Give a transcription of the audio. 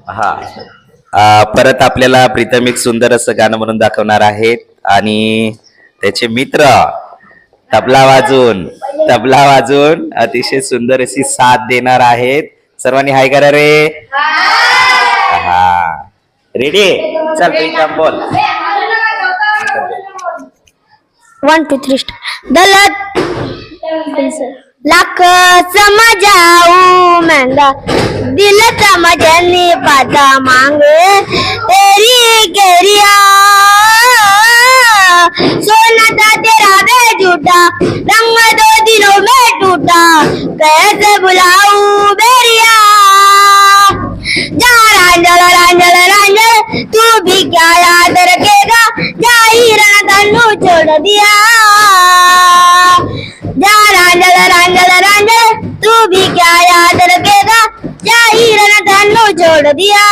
हा. परत आपल्याला प्रीतम एक सुंदर असं गाणं म्हणून दाखवणार आहेत आणि त्याचे मित्र तबला वाजून अतिशय सुंदर अशी साथ देणार आहेत. सर्वांनी हाय करा रे. हा रेडी. चल प्रीतम बोल. 1 2 3 दलत लाख समझाऊं महंगा दिल समझने पाता मांगे तेरी केरिया सोना था तेरा वे झूठा रंग 2 दिनों में टूटा कैसे बुलाऊं बेरिया जा रांझल रांझल रांझल तू भी क्या याद रखेगा जाहिर तन्नू छोड़ दिया जा रांझल रांझल रांझल तू भी क्या याद रखेगा जाहिर तन्नू छोड़ दिया